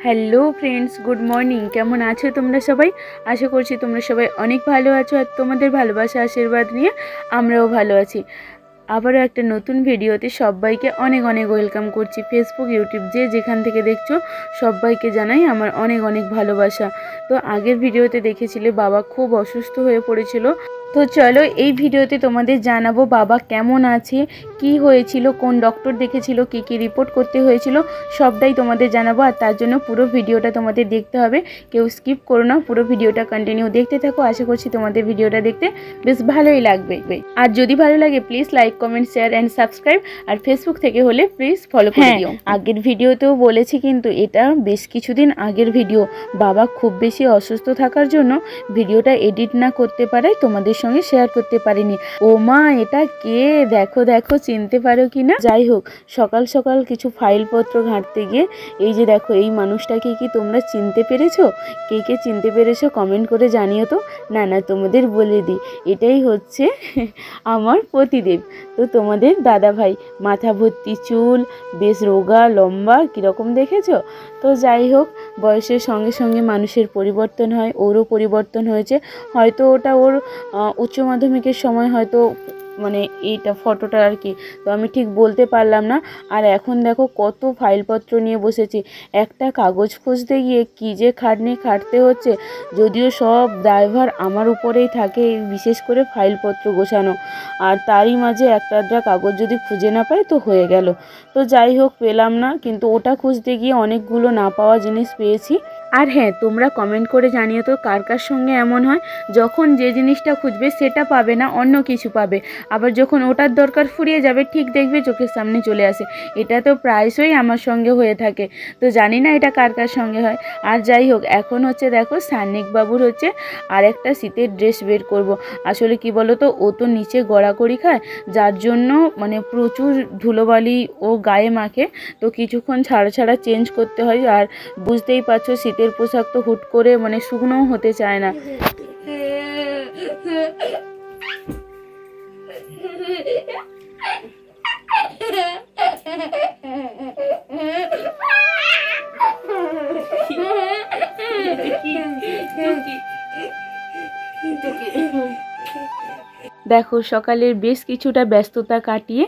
Hello friends, good morning. কেমন আছো তোমরা সবাই? আশা করছি তোমরা সবাই অনেক ভালো আছো, আর তোমাদের ভালোবাসা আশীর্বাদ নিয়ে আমরাও ভালো আছি। আবারও একটা নতুন ভিডিওতে সবাইকে অনেক অনেক ওয়েলকাম করছি। ফেসবুক, ইউটিউব যে যেখান থেকে দেখছো সবাইকে জানাই আমার অনেক অনেক ভালোবাসা। তো আগের ভিডিওতে দেখেছিলে বাবা খুব অসুস্থ হয়ে পড়েছিল। তো চলো এই ভিডিওতে তোমাদের জানাবো বাবা কেমন আছে, কি হয়েছিল, কোন ডক্টর দেখেছিল, কি কি রিপোর্ট করতে হয়েছিল, সবটাই তোমাদের জানাবো। আর তার জন্য পুরো ভিডিওটা তোমাদের দেখতে হবে, কেউ স্কিপ করো না, পুরো ভিডিওটা কন্টিনিউ দেখতে থাকো। আশা করছি তোমাদের ভিডিওটা দেখতে বেশ ভালোই লাগবে। আর যদি ভালো লাগে please like, comment, share and subscribe. আর ফেসবুক থেকে হলে প্লিজ ফলো করে দিও। আগের ভিডিওতেও বলেছি, কিন্তু এটা বেশ কিছুদিন আগের ভিডিও। বাবা খুব বেশি অসুস্থ থাকার জন্য ভিডিওটা এডিট না করতে পারায় তোমাদের সঙ্গে শেয়ার করতে পারিনি। ও মা, এটা কে? দেখো দেখো, চিনতে পারো কি না? যাই হোক, সকাল সকাল কিছু ফাইলপত্র ঘাঁটতে গিয়ে এই যে দেখো, এই মানুষটাকে কি তোমরা চিনতে পেরেছো? কে কে চিনতে পেরেছো কমেন্ট করে জানিও তো। না না, তোমাদের বলে দিই, এটাই হচ্ছে আমার পতিদেব। তো তোমাদের দাদা ভাই, মাথা ভর্তি চুল, বেশ রোগা লম্বা, কীরকম দেখেছো? তো যাই হোক, বয়সের সঙ্গে সঙ্গে মানুষের পরিবর্তন হয়, ওরও পরিবর্তন হয়েছে। হয়তো ওটা ওর উচ্চ মাধ্যমিকের সময় হয়তো, মানে এইটা ফটোটা আর কি, তো আমি ঠিক বলতে পারলাম না। আর এখন দেখো কত ফাইলপত্র নিয়ে বসেছি। একটা কাগজ খুঁজতে গিয়ে কী যে খাটনি খাটতে হচ্ছে। যদিও সব দায়ভার আমার উপরেই থাকে, বিশেষ করে ফাইলপত্র গোছানো। আর তারই মাঝে একটা আধটা কাগজ যদি খুঁজে না পাই তো হয়ে গেল। তো যাই হোক, পেলাম না, কিন্তু ওটা খুঁজতে গিয়ে অনেকগুলো না পাওয়া জিনিস পেয়েছি। আর হ্যাঁ, তোমরা কমেন্ট করে জানিও তো কার কার সঙ্গে এমন হয়, যখন যে জিনিসটা খুঁজবে সেটা পাবে না, অন্য কিছু পাবে। আবার যখন ওটার দরকার ফুরিয়ে যাবে, ঠিক দেখবে চোখের সামনে চলে আসে। এটা তো প্রায়শই আমার সঙ্গে হয়ে থাকে। তো জানি না এটা কার কার সঙ্গে হয়। আর যাই হোক, এখন হচ্ছে দেখো সানিক বাবুর হচ্ছে আর একটা শীতের ড্রেস বের করব। আসলে কি বলো তো, ও তো নিচে গড়াগড়ি খায়, যার জন্য মানে প্রচুর ধুলোবালি ও গায়ে মাখে। তো কিছুক্ষণ ছাড়া ছাড়া চেঞ্জ করতে হয়। আর বুঝতেই পারছো, শীতের পোশাক তো হুট করে মানে শুকনোও হতে চায় না। দেখো, সকালের বেশ কিছুটা ব্যস্ততা কাটিয়ে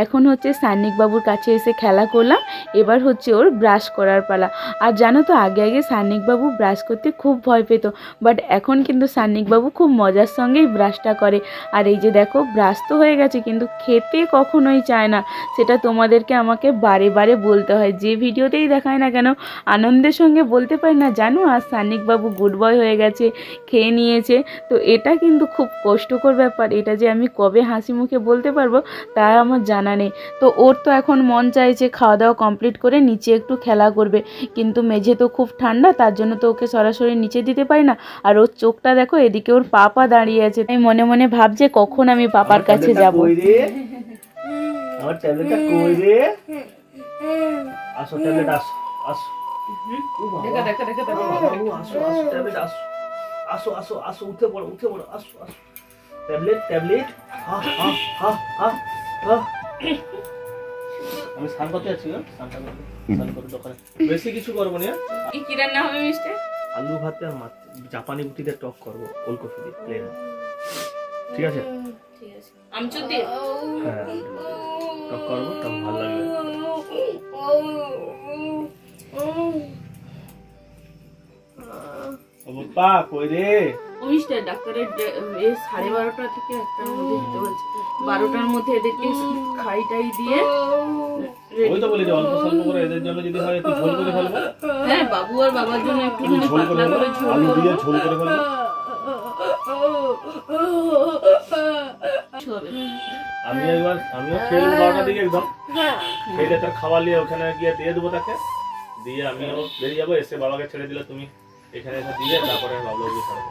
এখন হচ্ছে সানিক বাবুর কাছে এসে খেলা করলাম। এবার হচ্ছে ওর ব্রাশ করার পালা। আর জানো তো, আগে আগে সানিক বাবু ব্রাশ করতে খুব ভয় পেত, বাট এখন কিন্তু সানিক বাবু খুব মজার সঙ্গেই ব্রাশটা করে। আর এই যে দেখো, ব্রাশ তো হয়ে গেছে, কিন্তু খেতে কখনোই চায় না। সেটা তোমাদেরকে আমাকে বারে বারে বলতে হয়, যে ভিডিওতেই দেখায় না কেন আনন্দের সঙ্গে বলতে পারি না, জানো আর সানিক বাবু গুড বয় হয়ে গেছে, খেয়ে নিয়েছে। তো এটা কিন্তু খুব কষ্টকর ব্যাপার। এটা যে আমি কবে হাসি মুখে বলতে পারবো তা আমার জানা নেই। তো ওর তো এখন মন চাইছে খাওয়া দাওয়া কমপ্লিট করে নিচে একটু খেলা করবে, কিন্তু মেঝে তো খুব ঠান্ডা, তার জন্য তো ওকে সরাসরি নিচে দিতে পারি না। আর ওর চোখটা দেখো, এদিকে ওর পাপা দাঁড়িয়ে আছে, তাই মনে মনে ভাবছে কখন আমি পাপার কাছে যাব। আমার ট্যাবলেটটা কই রে? আসো ট্যাবলেট, আসো আসো। দেখা দেখা দেখা দেখা, বাবু আসো আসো, ট্যাবলেট আসো আসো আসো আসো, উঠে পড়ো উঠে পড়ো, আসো আসো। ট্যাবলেট ট্যাবলেট, হা হা হা হা হা। আমি স্নান করতে যাচ্ছি, স্নান করতে দোকানে। বেশি কিছু করবো না। কি রান্না হবে মিস্টার? আলু ভাতে আর জাপানি রুটিতে টক করবো, ওলকপি দিয়ে প্লেন। ঠিক আছে? ঠিক আছে, আমচুর দিয়ে হ্যাঁ টক করবো, টক ভালো লাগবে। বাবা কই রে? মিস্টার, ডাক্তারের 12:30 থেকে 1টার মধ্যে দিতে বলছে। 12টার মধ্যে এদেরকে খাইটাই দিয়ে, ওই তো বলি যে অল্প স্বল্প করে এদের জন্য যদি হয় একটু ঝোল করে ফেলবো। হ্যাঁ, বাবু আর বাবার জন্য একটু ঝোল করে ফেলবো, আলু দিয়ে ঝোল করে ফেলবো। আমিও খেয়ে নেবো 12টার দিকে একদম। খেলে তার খাবার নিয়ে ওখানে গিয়ে দিয়ে দেবো তাকে, দিয়ে আমিও বেরিয়ে যাবো। এসে বাবাকে ছেড়ে দিলে তুমি এখানে এসে দিয়ে, তারপরে বাবু ছাড়বো।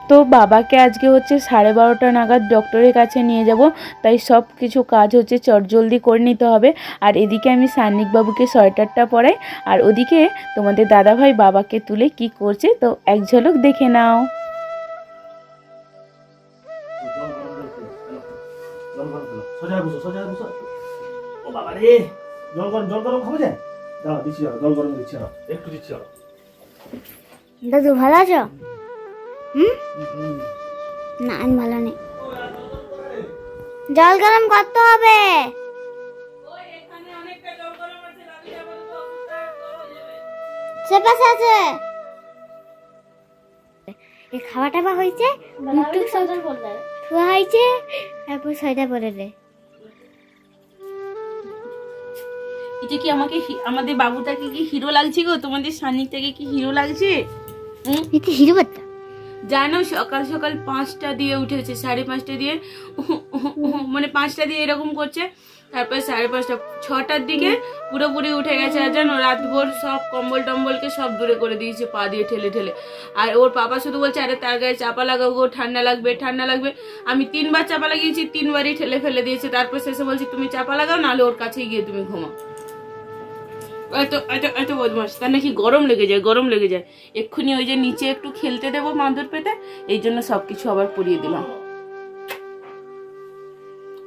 তো বাবাকে আজকে হচ্ছে 12:30 নাগাদ ডক্টরের কাছে নিয়ে যাব, তাই সব কিছু কাজ হচ্ছে চটজলদি করে নিতে হবে। আর এদিকে আমি সানিক বাবুকে সোয়েটারটা পরাই, আর ওদিকে তোমাদের দাদাভাই বাবাকে তুলে কি করছে তো এক ঝলক দেখে নাও। জল গরম খাবো যায়? দাঁড়া দিচ্ছি, জল গরম দিচ্ছি না, একটু দিচ্ছি। দাদু ভালো আছো? না আমি ভালো নেই, জল গরম করতে হবে। সে পাশে আছে। এই খাওয়া টাওয়া হয়েছে, মুখ টুক সব ধোয়া হয়েছে, তারপর সোয়েটার পরে দে। এটা কি আমাকে আমাদের বাবুটাকে কি হিরো লাগছে গো? তোমাদের সান্নিকটাকে কি হিরো লাগছে? এটা হিরো বাচ্চা। জানো সকাল সকাল 5টা দিয়ে উঠেছে, 5:30 দিয়ে, মানে 5টা দিয়ে এরকম করছে, তারপর 5:30, 6টার দিকে পুরোপুরি উঠে গেছে। আর জানো রাতভর সব কম্বল টম্বলকে সব দূরে করে দিয়েছে পা দিয়ে ঠেলে ঠেলে। আর ওর পাপা শুধু বলছে আরে তার গায়ে চাপা লাগাও গো, ঠান্ডা লাগবে ঠান্ডা লাগবে। আমি 3বার চাপা লাগিয়েছি, 3বারই ঠেলে ফেলে দিয়েছে। তারপর শেষে বলছি তুমি চাপা লাগাও, নাহলে ওর কাছেই গিয়ে তুমি ঘুমাও। এত বদমাস, তার নাকি গরম লেগে যায়, গরম লেগে যায়। এক্ষুনি ওই যে নিচে একটু খেলতে দেবো মাদুর পেতে, এই জন্য সবকিছু আবার পরিয়ে দিলাম।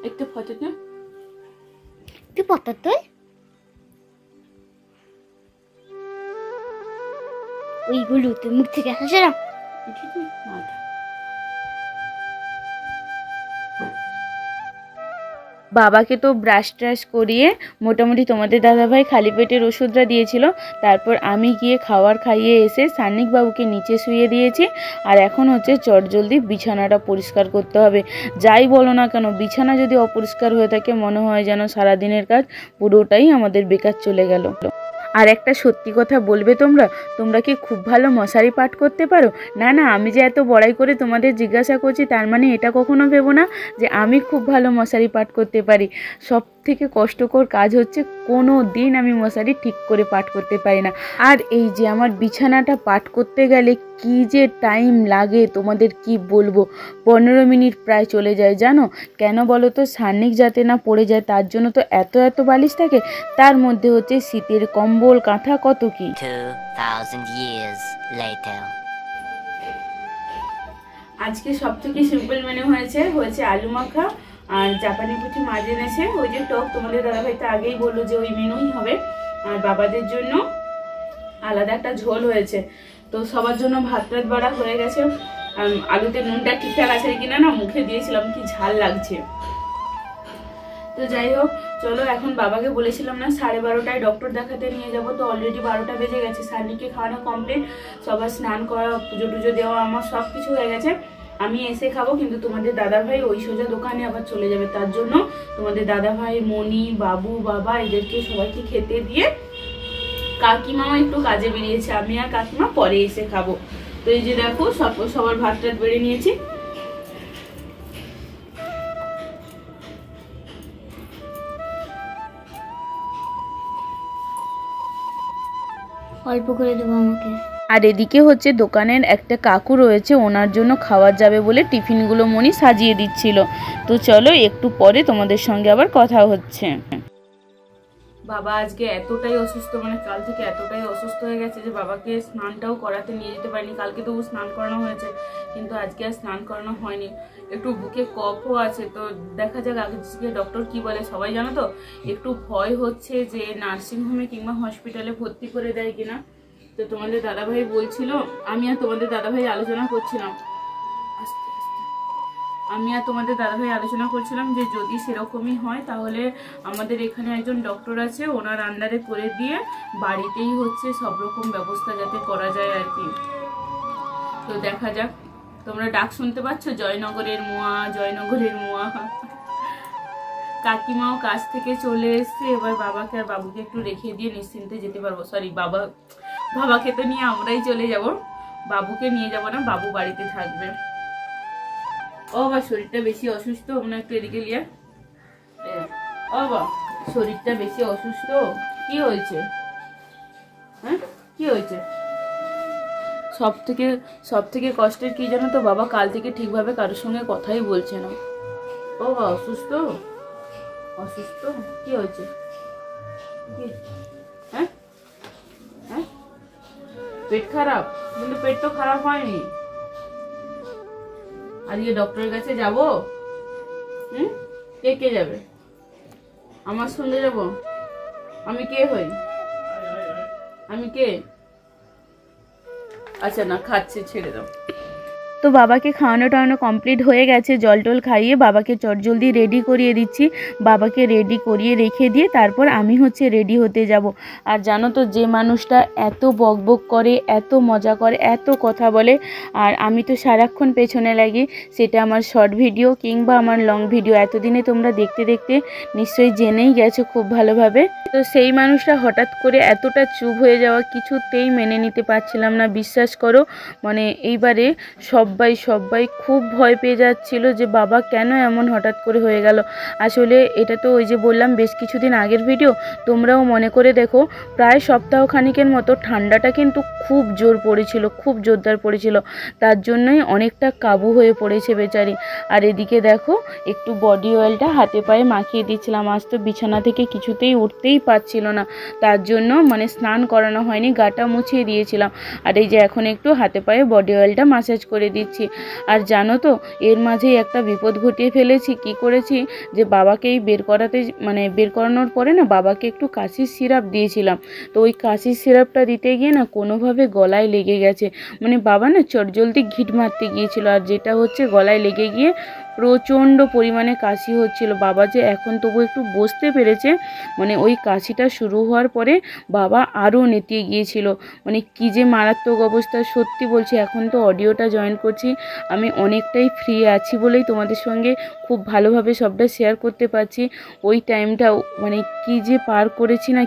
একটু ফটো না, তুই পত্তর তুই ওইগুলো তুই মুখ থেকে আসে না। বাবাকে তো ব্রাশ ট্রাশ করিয়ে মোটামুটি তোমাদের দাদাভাই খালি পেটের ওষুধটা দিয়েছিল। তারপর আমি গিয়ে খাবার খাইয়ে এসে সান্নিক বাবুকে নিচে শুয়ে দিয়েছি। আর এখন হচ্ছে চটজলদি বিছানাটা পরিষ্কার করতে হবে। যাই বলো না কেন, বিছানা যদি অপরিষ্কার হয়ে থাকে মনে হয় যেন সারাদিনের কাজ পুরোটাই আমাদের বেকার চলে গেল। আর একটা সত্যি কথা বলবে, তোমরা কি খুব ভালো মশারি পাট করতে পারো? না না, আমি যে এত বড়াই করে তোমাদের জিজ্ঞাসা করছি তার মানে এটা কখনো ভেবো না যে আমি খুব ভালো মশারি পাট করতে পারি। সব থেকে কষ্টকর কাজ হচ্ছে কোনো দিন আমি মশারি ঠিক করে পাট করতে পারি না। আর এই যে আমার বিছানাটা পাট করতে গেলে কি যে টাইম লাগে তোমাদের কি বলবো, 15 মিনিট প্রায় চলে যায়। জানো কেন বলো তো? সান্নিক যাতে না পড়ে যায় তার জন্য তো এত বালিশ থাকে, তার মধ্যে হচ্ছে শীতের কম্বল কাঁথা কত কি। 2000 years later. আজকে সব থেকে সিম্পল মেনু হয়েছে আলু মাখা আর জাপানি পুঁটি মাছ এনেছে, ওই যে টক। তোমাদের দাদাভাই তো আগেই বললো যে ওই মেনুই হবে। আর বাবাদের জন্য আলাদা একটা ঝোল হয়েছে। তো সবার জন্য ভাত টাত বাড়া হয়ে গেছে। আলুতে নুনটা ঠিকঠাক আছে কিনা না মুখে দিয়েছিলাম, কি ঝাল লাগছে। তো যাই হোক, চলো এখন বাবাকে বলেছিলাম না 12:30টায় ডক্টর দেখাতে নিয়ে যাব, তো অলরেডি 12টা বেজে গেছে। সান্নিকে খাওয়ানো কমপ্লিট, সবার স্নান করা, পুজো টুজো দেওয়া আমার সব কিছু হয়ে গেছে। আমি এসে খাবো, কিন্তু তোমাদের দাদাভাই ওই সোজা দোকানে আবার চলে যাবে। তার জন্য তোমাদের দাদাভাই, মনি, বাবু, বাবা এদেরকে সবাইকে খেতে দিয়ে কাকিমাও একটু কাজে বেরিয়েছে, আমি আর কাকিমা পরে এসে খাবো। তো এই যে দেখো সবার ভাত টাত বেড়ে নিয়েছি। অল্প করে দেবো আমাকে। আর এদিকে হচ্ছে দোকানের একটা কাকু রয়েছে, ওনার জন্য খাবার যাবে বলে টিফিনগুলো মনি সাজিয়ে দিচ্ছিল। তো চলো একটু পরে তোমাদের সঙ্গে আবার কথা হচ্ছে। বাবা আজকে এতটাই অসুস্থ, মানে কাল থেকে এতটাই অসুস্থ হয়ে গেছে যে বাবাকে স্নানটাও করাতে নিয়ে যেতে পারিনি। কালকে তবু স্নান করানো হয়েছে, কিন্তু আজকে আর স্নান করানো হয়নি। একটু বুকে কফও আছে, তো দেখা যাক আজকে ডক্টর কি বলে। সবাই জানো তো একটু ভয় হচ্ছে যে নার্সিংহোমে কিংবা হসপিটালে ভর্তি করে দেয় কিনা। তো তোমাদের দাদাভাই বলছিল, আমি আর তোমাদের দাদাভাই আলোচনা করছিলাম যে যদি সেরকমই হয় তাহলে আমাদের এখানে একজন ডক্টর আছে, ওনার আন্ডারে করে দিয়ে বাড়িতেই হচ্ছে সব রকম ব্যবস্থা যাতে করা যায় আর কি। তো দেখা যাক। তোমরা ডাক শুনতে পাচ্ছ, জয়নগরের মোয়া, জয়নগরের মোয়া। কাকিমাও কাজ থেকে চলে এসছে, এবার বাবাকে আর বাবুকে একটু রেখে দিয়ে নিশ্চিন্তে যেতে পারবো। সরি, বাবাকে তো নিয়ে আমরাই চলে যাব, বাবুকে নিয়ে যাব না, বাবু বাড়িতে থাকবে। ও বা শরীরটা বেশি অসুস্থ, মনে একটু এদিকে লিয়া। ও বা শরীরটা বেশি অসুস্থ, কি হয়েছে? হ্যাঁ কি হয়েছে? সব থেকে কষ্টের কি জানো তো, বাবা কাল থেকে ঠিকভাবে কারোর সঙ্গে কথাই বলছে না। ও বা অসুস্থ কি হয়েছে? হ্যাঁ হ্যাঁ পেট খারাপ? কিন্তু পেট তো খারাপ হয়নি। আজকে ডক্টরের কাছে যাব? কে যাবে? আমার সঙ্গে যাব? আমি কে হই? আমি কে? আচ্ছা না, খাচ্ছে, ছেড়ে দাও। তো বাবাকে খাওয়ানো টাওয়ানো কমপ্লিট হয়ে গেছে, জল টল খাইয়ে বাবাকে চটজলদি রেডি করিয়ে দিচ্ছি। বাবাকে রেডি করিয়ে রেখে দিয়ে তারপর আমি হচ্ছে রেডি হতে যাব। আর জানো তো, যে মানুষটা এত বকবক করে, এত মজা করে, এত কথা বলে, আর আমি তো সারাক্ষণ পেছনে লাগি, সেটা আমার শর্ট ভিডিও কিংবা আমার লং ভিডিও এতদিনে তোমরা দেখতে দেখতে নিশ্চয়ই জেনেই গেছো খুব ভালোভাবে। তো সেই মানুষটা হঠাৎ করে এতটা চুপ হয়ে যাওয়া কিছুতেই মেনে নিতে পারছিলাম না, বিশ্বাস করো। মানে এইবারে সবাই খুব ভয় পেয়ে যাচ্ছিল যে বাবা কেন এমন হঠাৎ করে হয়ে গেল। আসলে এটা তো ওই যে বললাম বেশ কিছুদিন আগের ভিডিও, তোমরাও মনে করে দেখো, প্রায় সপ্তাহখানিকের মতো ঠান্ডাটা কিন্তু খুব জোর পড়েছিল, খুব জোরদার পড়েছিল, তার জন্যই অনেকটা কাবু হয়ে পড়েছে বেচারি। আর এদিকে দেখো, একটু বডি অয়েলটা হাতে পায়ে মাখিয়ে দিচ্ছিলাম। আজ তো বিছানা থেকে কিছুতেই উঠতেই পারছিল না, তার জন্য মানে স্নান করানো হয়নি, গাটা মুছিয়ে দিয়েছিলাম। আর এই যে এখন একটু হাতে পায়ে বডি অয়েলটা মাসাজ করে দিচ্ছি। আর জানো তো, এর মাঝেই একটা বিপদ ঘটিয়ে ফেলেছি। কি করেছি, যে বাবাকেই বের করানোর পরে না বাবাকে একটু কাশির সিরাপ দিয়েছিলাম। তো ওই কাশির সিরাপটা দিতে গিয়ে না কোনোভাবে গলায় লেগে গেছে। মানে বাবা না চটজলদি ঘিট মারতে গিয়েছিল, আর যেটা হচ্ছে গলায় লেগে গিয়ে প্রচণ্ড পরিমাণে কাশি হচ্ছিল। বাবা যে এখন তবু একটু বসতে পেরেছে, মানে ওই কাশিটা শুরু হওয়ার পরে বাবা আরও নেতিয়ে গিয়েছিল। মানে কি যে মারাত্মক অবস্থা, সত্যি বলছি। এখন তো অডিওটা জয়েন করছি, আমি অনেকটাই ফ্রি আছি বলেই তোমাদের সঙ্গে খুব ভালোভাবে সবটা শেয়ার করতে পারছি। ওই টাইমটাও মানে কি যে পার করেছি না,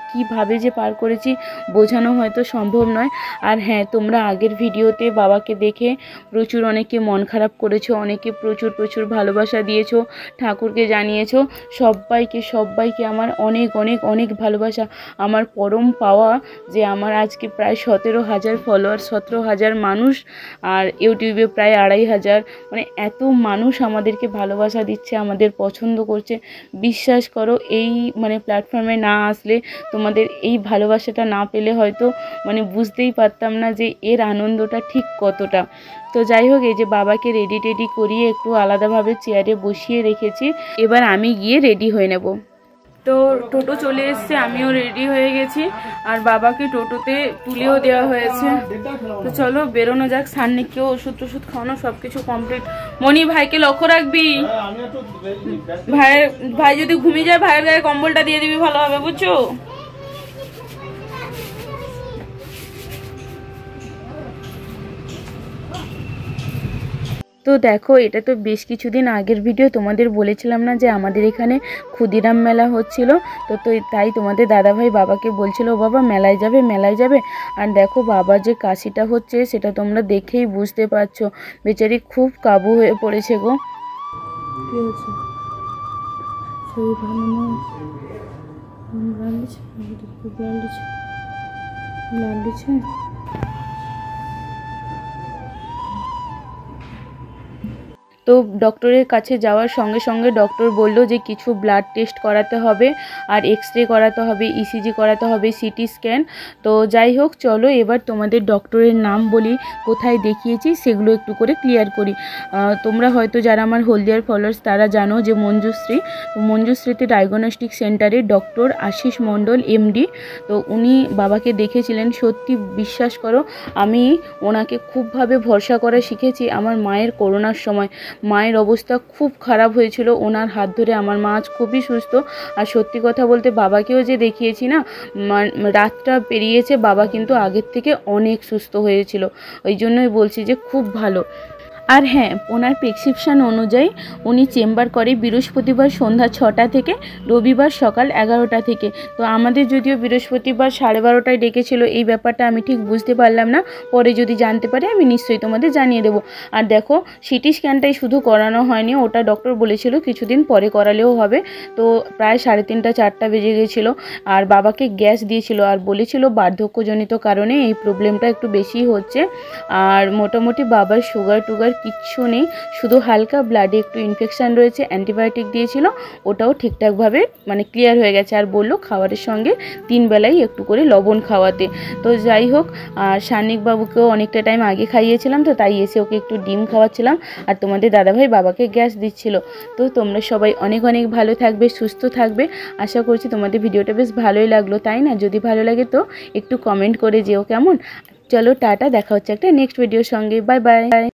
কীভাবে যে পার করেছি বোঝানো হয়তো সম্ভব নয়। আর হ্যাঁ, তোমরা আগের ভিডিওতে বাবাকে দেখে প্রচুর অনেকে মন খারাপ করেছো, অনেকে প্রচুর ভালোবাসা দিয়েছো, ঠাকুরকে জানিয়েছো। সবাইকে আমার অনেক ভালোবাসা। আমার পরম পাওয়া যে আমার আজকে প্রায় 17,000 ফলোয়ার, 17,000 মানুষ, আর ইউটিউবে প্রায় 2,500। মানে এত মানুষ আমাদেরকে ভালোবাসা দিচ্ছে, আমাদের পছন্দ করছে। বিশ্বাস করো, এই মানে প্ল্যাটফর্মে না আসলে, তোমাদের এই ভালোবাসাটা না পেলে হয়তো মানে বুঝতেই পারতাম না যে এর আনন্দটা ঠিক কতটা। তো যাই হোক, এই যে বাবাকে রেডি করিয়ে একটু আলাদাভাবে চেয়ারে বসিয়ে রেখেছি। এবার আমি গিয়ে রেডি হয়ে নেব। তো টোটো চলে এসছে, আমিও রেডি হয়ে গেছি, আর বাবাকে টোটোতে তুলেও দেওয়া হয়েছে। তো চলো বেরোনো যাক। সান্নিকেও ওষুধ খাওয়ানো সব কিছু কমপ্লিট। মনি, ভাইকে লক্ষ্য রাখবি। ভাই যদি ঘুমিয়ে যায়, ভাইয়ের গায়ে কম্বলটা দিয়ে দিবি ভালোভাবে, বুঝছো? তো দেখো, এটা তো বেশ কিছুদিন আগের ভিডিও, তোমাদের বলেছিলাম না যে আমাদের এখানে ক্ষুদিরাম মেলা হচ্ছিল। তো তাই তোমাদের দাদাভাই বাবাকে বলছিল, বাবা মেলায় যাবে। আর দেখো, বাবার যে কাশিটা হচ্ছে সেটা তোমরা দেখেই বুঝতে পারছো, বেচারি খুব কাবু হয়ে পড়েছে গো। কি হয়েছে? শরীর ভালো দিচ্ছে। তো ডক্টরের কাছে যাওয়ার সঙ্গে সঙ্গে ডক্টর বলল যে কিছু ব্লাড টেস্ট করাতে হবে, আর এক্সরে করাতে হবে, ইসিজি করাতে হবে, সিটি স্ক্যান। তো যাই হোক, চলো এবার তোমাদের ডক্টরের নাম বলি, কোথায় দেখিয়েছি সেগুলো একটু করে ক্লিয়ার করি। তোমরা হয়তো যারা আমার হলদিয়ার ফলোয়ার্স তারা জানো যে মঞ্জুশ্রীতে ডায়াগনস্টিক সেন্টারে ডক্টর আশিস মণ্ডল এমডি, তো উনি বাবাকে দেখেছিলেন। সত্যি বিশ্বাস করো, আমি ওনাকে খুবভাবে ভরসা করা শিখেছি। আমার মায়ের করোনার সময় মায়ের অবস্থা খুব খারাপ হয়েছিল, ওনার হাত ধরে আমার মা আজ খুবই সুস্থ। আর সত্যি কথা বলতে, বাবাকেও যে দেখিয়েছি না, রাতটা পেরিয়েছে, বাবা কিন্তু আগের থেকে অনেক সুস্থ হয়েছিল। ওই জন্যই বলছি যে খুব ভালো। আর হ্যাঁ, ওনার প্রেসক্রিপশান অনুযায়ী উনি চেম্বার করে বৃহস্পতিবার সন্ধ্যা 6টা থেকে রবিবার সকাল 11টা থেকে। তো আমাদের যদিও বৃহস্পতিবার 12:30টায় ডেকেছিল, এই ব্যাপারটা আমি ঠিক বুঝতে পারলাম না, পরে যদি জানতে পারি আমি নিশ্চয়ই তোমাদের জানিয়ে দেবো। আর দেখো, সিটি স্ক্যানটাই শুধু করানো হয়নি, ওটা ডক্টর বলেছিল কিছুদিন পরে করালেও হবে। তো প্রায় 3:30 4টা বেজে গেছিলো, আর বাবাকে গ্যাস দিয়েছিল, আর বলেছিল বার্ধক্যজনিত কারণে এই প্রবলেমটা একটু বেশি হচ্ছে। আর মোটামুটি বাবার সুগার টুগার কিচ্ছু নেই, শুধু হালকা ব্লাডে একটু ইনফেকশান রয়েছে, অ্যান্টিবায়োটিক দিয়েছিল, ওটাও ঠিকঠাকভাবে মানে ক্লিয়ার হয়ে গেছে। আর বললো খাবারের সঙ্গে 3 বেলাই একটু করে লবণ খাওয়াতে। তো যাই হোক, আর সানিকবাবুকেও অনেকটা টাইম আগে খাইয়েছিলাম, তো তাই এসে ওকে একটু ডিম খাওয়াচ্ছিলাম। আর তোমাদের দাদাভাই বাবাকে গ্যাস দিচ্ছিল। তো তোমরা সবাই অনেক অনেক ভালো থাকবে, সুস্থ থাকবে। আশা করছি তোমাদের ভিডিওটা বেশ ভালোই লাগলো, তাই না? যদি ভালো লাগে তো একটু কমেন্ট করে যেও কেমন। চলো টাটা, দেখা হচ্ছে একটা নেক্সট ভিডিওর সঙ্গে। Bye bye.